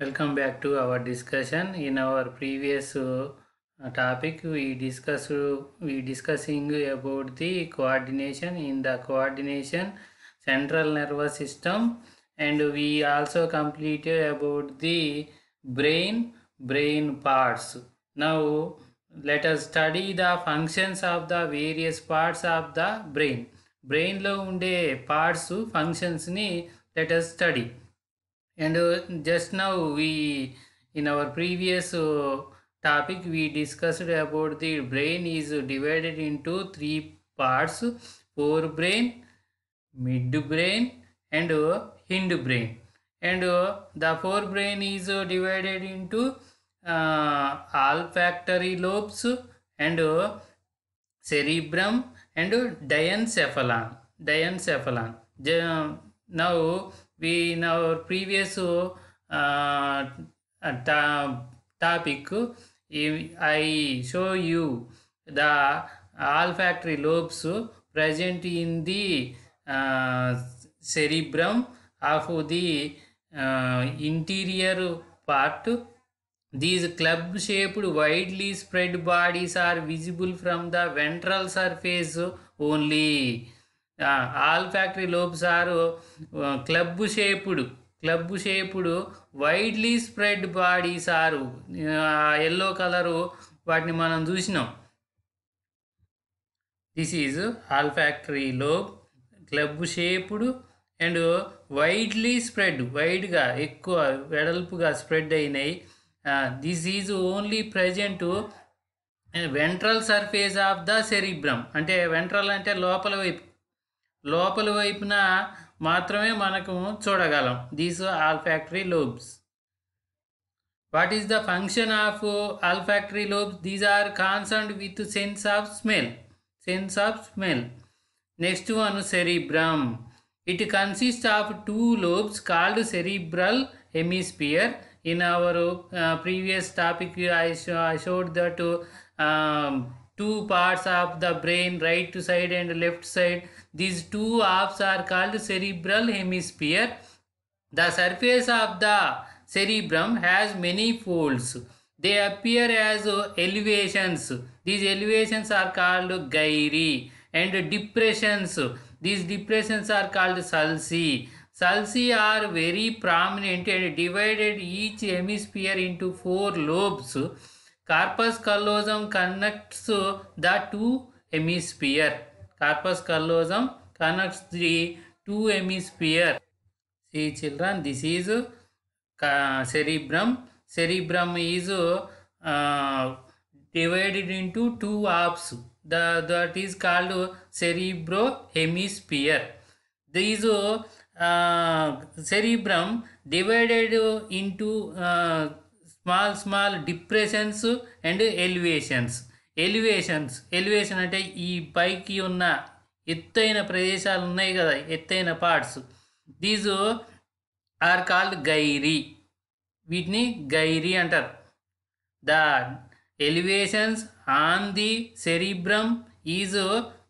Welcome back to our discussion. In our previous topic, we discussing about the coordination in the coordination central nervous system, and we also completed about the brain parts. Now let us study the functions of the various parts of the brain. Brain లో ఉండే parts functions ని let us study. And just now we in our previous topic we discussed about the brain is divided into three parts: forebrain, midbrain, and hindbrain. And the forebrain is divided into olfactory lobes and cerebrum and diencephalon. Now we in our previous topic I show you the olfactory lobes present in the cerebrum of the interior part. These club-shaped, widely spread bodies are visible from the ventral surface only. Olfactory lobes are club-shaped, widely spread bodies are yellow color వాటిని మనం చూసినాం. This is olfactory lobe, club-shaped and widely spread, వైడ్గా ఎక్కువ వెడల్పుగా spread అయినాయి. This is only present ventral surface of the cerebrum. అంటే ventral అంటే లోపల వైపున మాత్రమే మనకు చూడగలం. These olfactory lobes. What is the function of olfactory lobes? These are concerned with sense of smell. Next one cerebrum. It consists of two lobes called cerebral hemisphere. In our previous topic I showed that two parts of the brain, right side and left side. These two halves are called cerebral hemisphere. The surface of the cerebrum has many folds. They appear as elevations. These elevations are called gyri, and depressions. These depressions are called sulci. Sulci are very prominent and divided each hemisphere into four lobes. Corpus callosum connects the two hemispheres. Corpus callosum connects the two hemispheres. See children, this is cerebrum. Cerebrum is divided into two halves. That is called cerebrohemisphere. These cerebrum divided into small depressions and elevations. Elevation అంటే ఈ పైకి ఉన్న ఎత్తైన ప్రదేశాలు ఉన్నాయి కదా, ఎత్తైన parts. These are called gyri. వీటిని గైరీ అంటారు. The elevations on the cerebrum is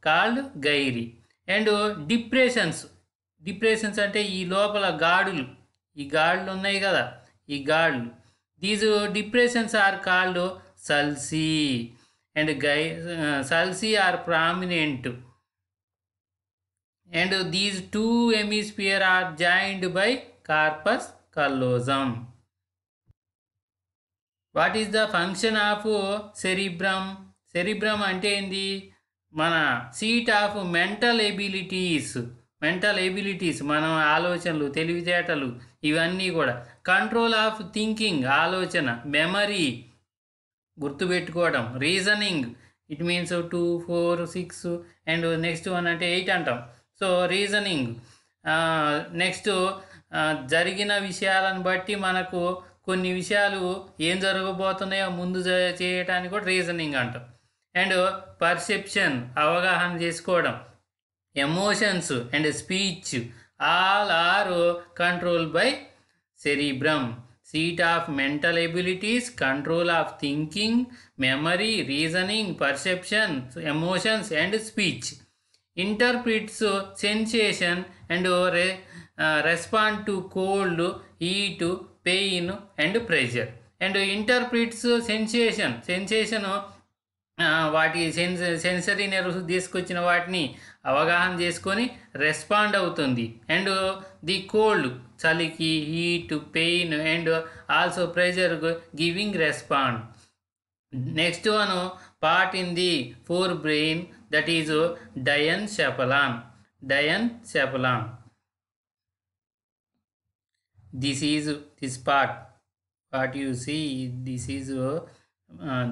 called gyri. And depressions అంటే ఈ లోపల ఈ గాడులు ఉన్నాయి కదా, ఈ గాడులు. These depressions are called sulci. And sulci are prominent. And these two hemisphere are joined by corpus callosum. What is the function of cerebrum? Cerebrum అంటే ఏంది? మన సీట్ ఆఫ్ మెంటల్ ఎబిలిటీస్. మనం ఆలోచనలు, తెలివితేటలు, ఇవన్నీ కూడా. కంట్రోల్ ఆఫ్ థింకింగ్, ఆలోచన. Memory, గుర్తుపెట్టుకోవడం. Reasoning, it means 2, 4, 6 and next one అంటే 8 అంటాం. So reasoning. నెక్స్ట్ జరిగిన విషయాలను బట్టి మనకు కొన్ని విషయాలు ఏం జరగబోతున్నాయో ముందు చేయటానికి కూడా రీజనింగ్ అంటాం. అండ్ పర్సెప్షన్, అవగాహన చేసుకోవడం. Emotions and speech all are control by cerebrum. Seat of mental abilities, control of thinking, memory, reasoning, perception, emotions and speech. Interprets sensation and respond to cold, heat, pain and pressure. And interprets sensation వాటి sensory nerves తీసుకొచ్చిన వాటిని అవగాహన చేసుకొని respond అవుతుంది. And the cold చలికి, heat, pain and also pressure giving respond. Next one part in the forebrain, that is diencephalon. This part what you see,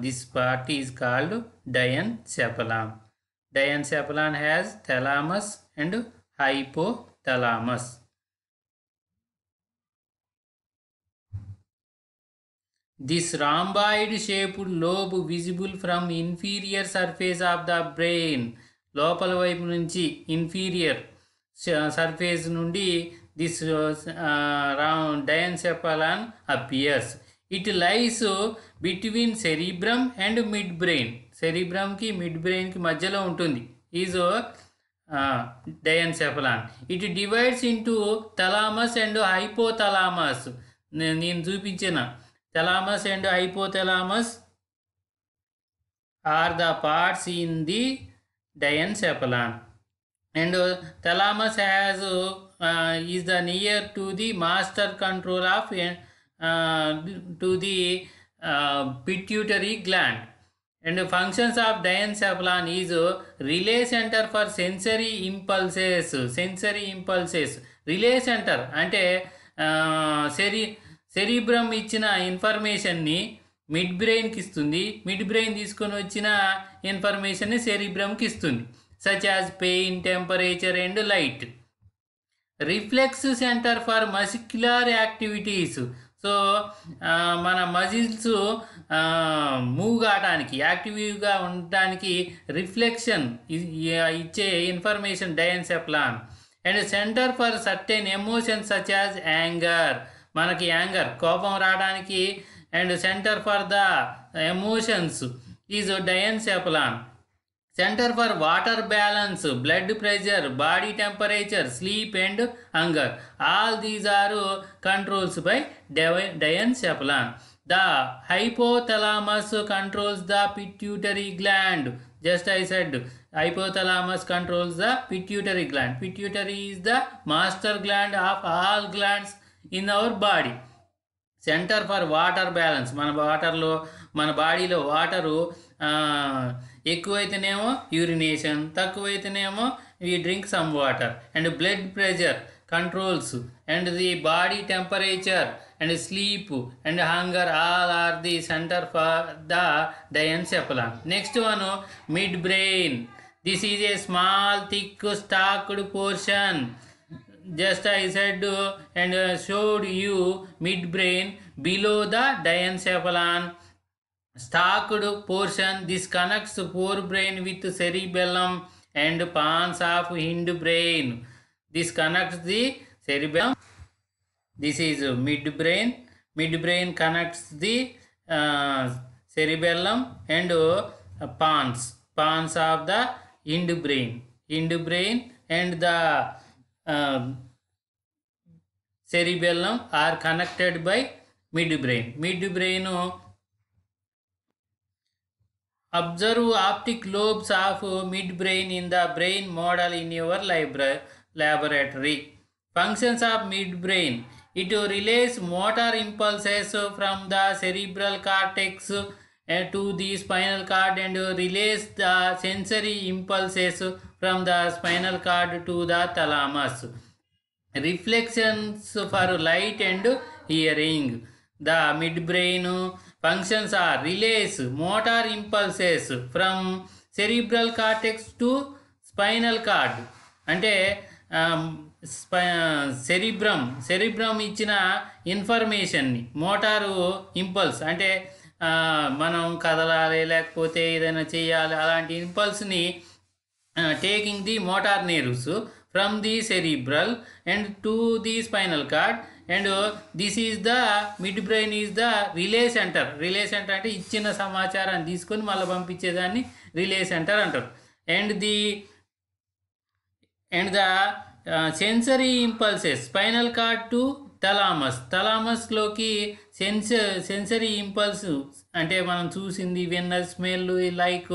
this part is called diencephalon. Diencephalon has thalamus and hypothalamus. This rhomboid shaped lobe visible from inferior surface of the brain. లోపల వైపు నుంచి inferior surface నుండి this round diencephalon appears. It lies between cerebrum and midbrain. Cerebrum ki midbrain ki మధ్యలో ఉంటుంది. is diencephalon. It divides into thalamus and hypothalamus. నేను చూపించిన thalamus and hypothalamus are the parts in the diencephalon. And thalamus has is the near to the master control of to the pituitary gland. And functions of diencephalon is relay center for sensory impulses. Relay center అంటే cerebrum ఇచ్చిన ఇన్ఫర్మేషన్ని mid బ్రెయిన్కి ఇస్తుంది. Mid brain తీసుకొని వచ్చిన ఇన్ఫర్మేషన్ని సెరిబ్రమ్కి ఇస్తుంది. such as pain, temperature and light. Reflex center for muscular activities. So మన మజిల్స్ మూవ్ కావడానికి, యాక్టివ్గా ఉండడానికి రిఫ్లెక్షన్ ఇచ్చే information diencephalon. And center for certain emotions such as anger, మనకి యాంగర్ కోపం రావడానికి and center for the emotions is diencephalon. Center for water balance, blood pressure, body temperature, sleep and hunger. All these are controls by diencephalon. The hypothalamus controls the pituitary gland. Just I said, hypothalamus controls the pituitary gland. Pituitary is the master gland of all glands in our body. Center for water balance, మన బాడీలో water ఎక్కువైతేనేమో urination, తక్కువైతేనేమో we drink some water. And blood pressure controls and the body temperature and sleep and hunger all are the center for the diencephalon. Next one midbrain. This is a small thick stalked portion. Just I said and showed you midbrain below the diencephalon. Stalked portion, this connects forebrain with cerebellum and pons of hindbrain. This connects the cerebellum. This is midbrain. Midbrain connects the cerebellum and pons of the hindbrain and the cerebellum are connected by midbrain. Midbrain observe optic lobes of midbrain in the brain model in your laboratory. Functions of midbrain: it relays motor impulses from the cerebral cortex to the spinal cord and relays the sensory impulses from the spinal cord to the thalamus. Reflections for light and hearing. The midbrain functions are relays motor impulses from cerebral cortex to spinal cord. అంటే cerebrum ఇచ్చిన ఇన్ఫర్మేషన్ని motor impulse అంటే మనం కదలాలి లేకపోతే ఏదైనా చేయాలి అలాంటి ఇంపల్స్ని taking the motor nerves from the cerebral and to the spinal cord. And this is the midbrain is the relay center. Relay center అంటే ఇచ్చిన సమాచారాన్ని తీసుకొని మళ్ళీ పంపించేదాన్ని రిలే సెంటర్ అంటారు. And the sensory impulses spinal cord to థలామస్లోకి sensory impulse అంటే మనం చూసింది విన్న smell like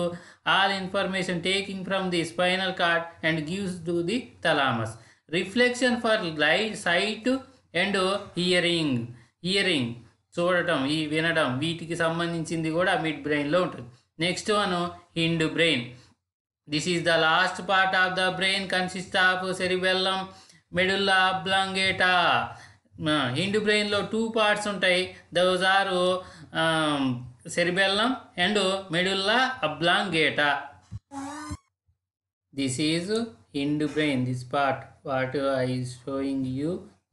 all information taking from the spinal cord and gives to the thalamus. Reflection for sight and hearing చూడటం వినడం వీటికి సంబంధించింది కూడా మిడ్ బ్రెయిన్లో ఉంటుంది. Next one Hind brain. This is the last part of the brain consist of cerebellum medulla oblongata. హిండ్ బ్రెయిన్లో 2 పార్ట్స్ ఉంటాయి. Those are cerebellum and medulla oblongata. This is hind brain. This part what I is showing you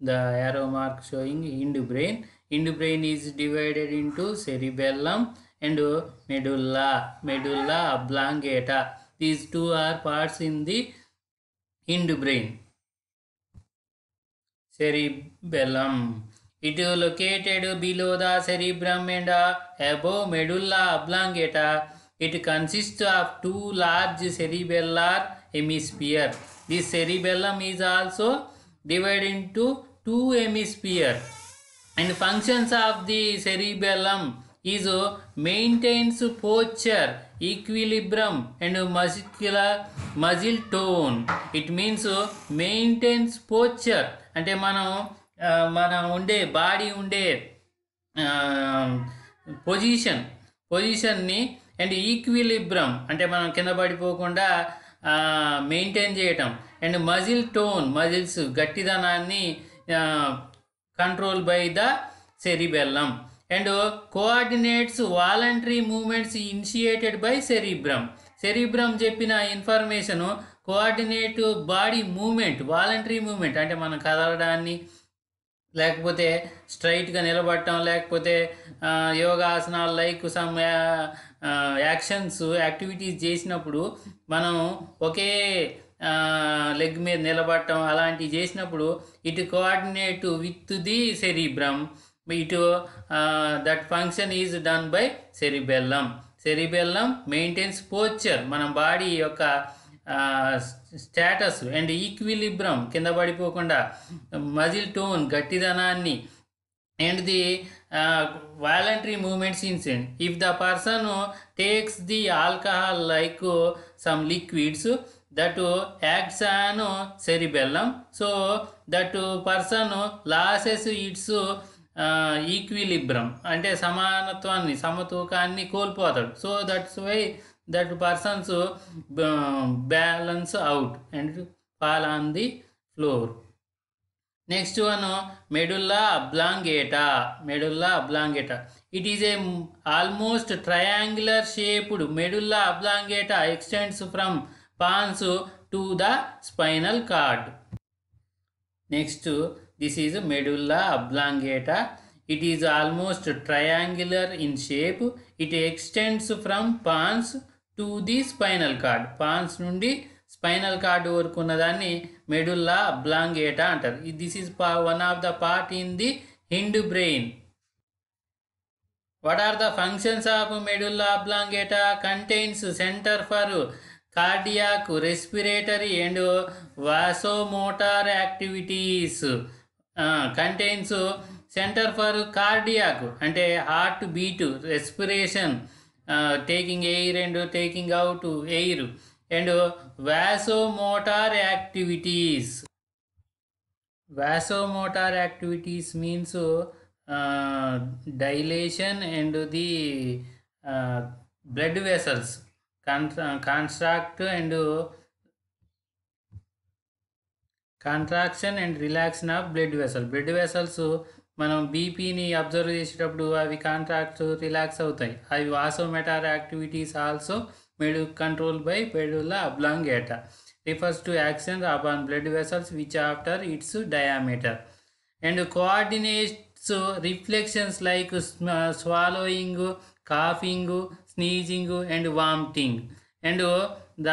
the arrow mark showing hind brain. Hind brain is divided into cerebellum and medulla oblongata. These 2 are parts in the hind brain. Cerebellum, it is located below the cerebrum and above medulla oblongata. It consists of 2 large cerebellar hemisphere. This cerebellum is also divided into 2 hemisphere, and functions of the cerebellum is maintains posture, equilibrium and muscle tone. It means maintains posture అంటే మన ఉండే body ఉండే పొజిషన్ని and ఈక్విలిబ్రమ్ అంటే మనం కింద పడిపోకుండా maintain చేయటం, and muscle tone muscles గట్టిదనాన్ని control by the cerebellum, and coordinates voluntary movements initiated by cerebrum చెప్పిన information coordinate body movement voluntary movement అంటే మనం కదలడాన్ని లేకపోతే స్ట్రైట్గా నిలబడటం లేకపోతే యోగాసనాలు లైక్ సమ్ యాక్టివిటీస్ చేసినప్పుడు మనం ఒకే లెగ్ మీద నిలబడటం అలాంటివి చేసినప్పుడు ఇటు కోఆర్డినేట్ విత్ ది సెరిబ్రమ్, ఇటు that function is done by cerebellum maintains posture మన బాడీ యొక్క స్టేటస్ అండ్ ఈక్విలిబ్రమ్ కింద పడిపోకుండా, మజిల్ టోన్ గట్టిదనాన్ని, and the voluntary movements incident. If the person takes the alcohol like some liquids that acts on cerebellum, so that person loses its equilibrium అంటే సమతూకాన్ని కోల్పోతాడు. So that's why that persons balance out and fall on the floor. Next one medulla oblongata. It is a almost triangular shaped medulla oblongata extends from pons to the spinal cord. Next this is medulla oblongata. It is almost triangular in shape. It extends from pons to the spinal cord. Pons nundi spinal cord వరకు ఉన్నదాన్ని medulla oblongata అంటారు. This is one of the part in the hind brain. What are the functions of medulla oblongata? Contains center for cardiac, respiratory and vasomotor activities. Contains center for cardiac అంటే heart beat, respiration, taking air and taking out air, and vasomotor activities means dilation and the blood vessels contraction and relaxation of blood vessels మనం బీపీని observe చేసేటప్పుడు అవి contract relax అవుతాయి. అవి vasomotor activities also control by medulla oblongata. Refers to action upon blood vessels which after it's diameter, and coordinates reflections like swallowing, coughing, sneezing and vomiting, and the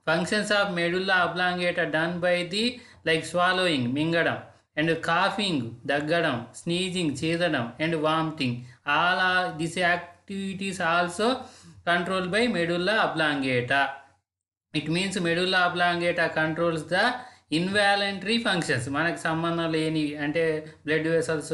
functions of medulla oblongata done by the like swallowing మింగడం, and coughing దగ్గడం, sneezing చేదడం, and vomiting. All these activities also controlled by medulla oblongata. It means medulla oblongata controls the involuntary functions మనకు సంబంధం లేనివి అంటే blood vessels